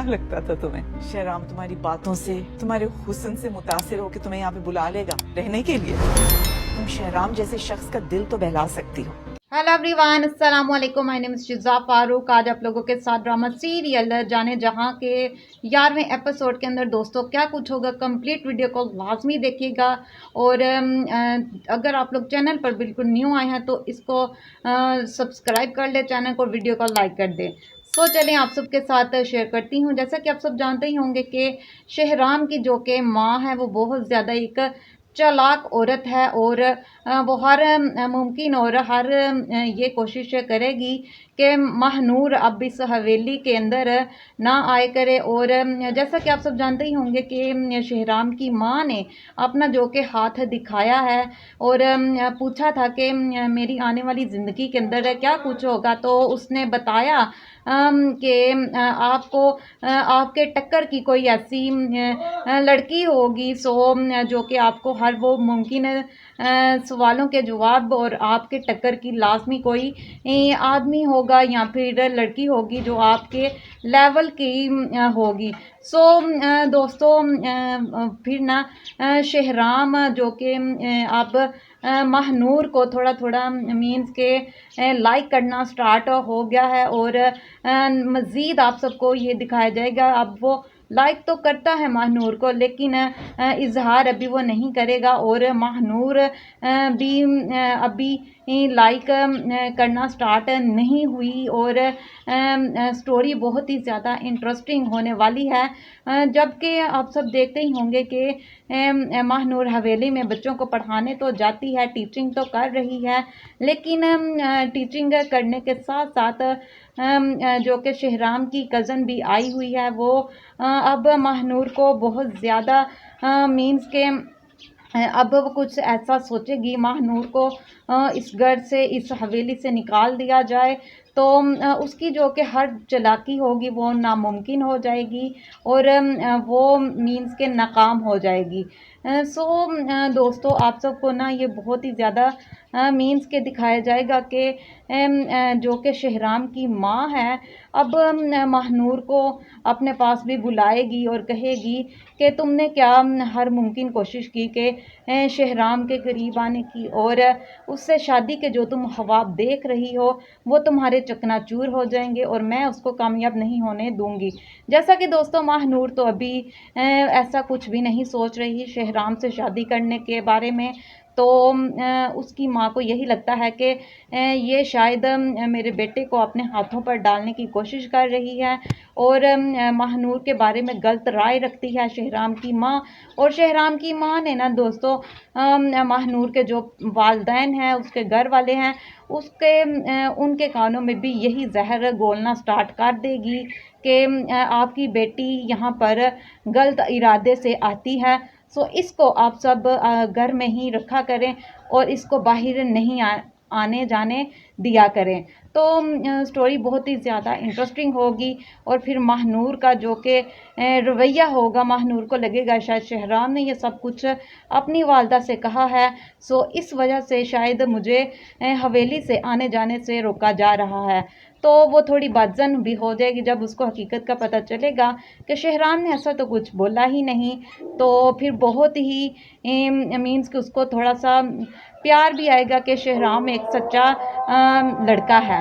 क्या लगता था तुम्हें? शहराम तुम्हारी बातों से, तुम्हारे हुस्न से मुतासिर हो के तुम्हें यहाँ पे बुला लेगा रहने के लिए? तुम शहराम जैसे शख्स का दिल तो बहला सकती हो। हेलो एवरीवन, अस्सलाम वालेकुम। My name is Shiza Farooq. आज आप लोगों के साथ ड्रामा सीरियल जाने जहां के 11वें एपिसोड के अंदर दोस्तों क्या कुछ होगा, कंप्लीट वीडियो को लाजमी देखिएगा। और अगर आप लोग चैनल पर बिल्कुल न्यू आए हैं तो इसको सब्सक्राइब कर ले चैनल को, वीडियो को लाइक कर दे। सो चलें आप सबके साथ शेयर करती हूँ। जैसा कि आप सब जानते ही होंगे कि शहराम की जो कि माँ है वो बहुत ज़्यादा एक चालाक औरत है और वो हर मुमकिन और हर ये कोशिश करेगी कि महानूर अब इस हवेली के अंदर ना आए करे। और जैसा कि आप सब जानते ही होंगे कि शहराम की माँ ने अपना जो कि हाथ दिखाया है और पूछा था कि मेरी आने वाली ज़िंदगी के अंदर क्या कुछ होगा, तो उसने बताया कि आपको आपके टक्कर की कोई ऐसी लड़की होगी जो कि आपको हर वो मुमकिन सवालों के जवाब, और आपके टक्कर की लाजमी कोई आदमी होगा या फिर लड़की होगी जो आपके लेवल की होगी। दोस्तों फिर ना शहराम जो कि अब महानूर को थोड़ा थोड़ा मीन्स के लाइक करना स्टार्ट हो गया है। और मज़ीद आप सबको ये दिखाया जाएगा, अब वो लाइक तो करता है महानूर को लेकिन इजहार अभी वो नहीं करेगा। और महानूर भी अभी लाइक करना स्टार्ट नहीं हुई। और स्टोरी बहुत ही ज़्यादा इंटरेस्टिंग होने वाली है। जबकि आप सब देखते ही होंगे कि महानूर हवेली में बच्चों को पढ़ाने तो जाती है, टीचिंग तो कर रही है, लेकिन टीचिंग करने के साथ साथ जो कि शहराम की कज़न भी आई हुई है, वो अब महानूर को बहुत ज़्यादा मीन्स के अब वो कुछ ऐसा सोचेगी महानूर को इस घर से, इस हवेली से निकाल दिया जाए तो उसकी जो कि हर चालाकी होगी वो नामुमकिन हो जाएगी और वो मीन्स के नाकाम हो जाएगी। दोस्तों आप सबको ना ये बहुत ही ज़्यादा मीन्स के दिखाया जाएगा कि जो कि शहराम की माँ है अब महानूर को अपने पास भी बुलाएगी और कहेगी कि तुमने क्या हर मुमकिन कोशिश की कि शहराम के करीब आने की, और उससे शादी के जो तुम ख्वाब देख रही हो वो तुम्हारे चकनाचूर हो जाएंगे और मैं उसको कामयाब नहीं होने दूंगी। जैसा कि दोस्तों महानूर तो अभी ऐसा कुछ भी नहीं सोच रही शहराम से शादी करने के बारे में, तो उसकी माँ को यही लगता है कि ये शायद मेरे बेटे को अपने हाथों पर डालने की कोशिश कर रही है और महानूर के बारे में गलत राय रखती है शहराम की माँ। और शहराम की माँ ने ना दोस्तों महानूर के जो वालिदैन हैं, उसके घर वाले हैं, उनके कानों में भी यही जहर घोलना स्टार्ट कर देगी कि आपकी बेटी यहाँ पर गलत इरादे से आती है, इसको आप सब घर में ही रखा करें और इसको बाहर नहीं आने जाने दिया करें। तो स्टोरी बहुत ही ज़्यादा इंटरेस्टिंग होगी। और फिर महानूर का जो कि रवैया होगा, महानूर को लगेगा शायद शहराम ने ये सब कुछ अपनी वालदा से कहा है, इस वजह से शायद मुझे हवेली से आने जाने से रोका जा रहा है। तो वो थोड़ी बदजन भी हो जाएगी जब उसको हकीकत का पता चलेगा कि शहराम ने ऐसा तो कुछ बोला ही नहीं। तो फिर बहुत ही मीन्स कि उसको थोड़ा सा प्यार भी आएगा कि शहराम एक सच्चा लड़का है।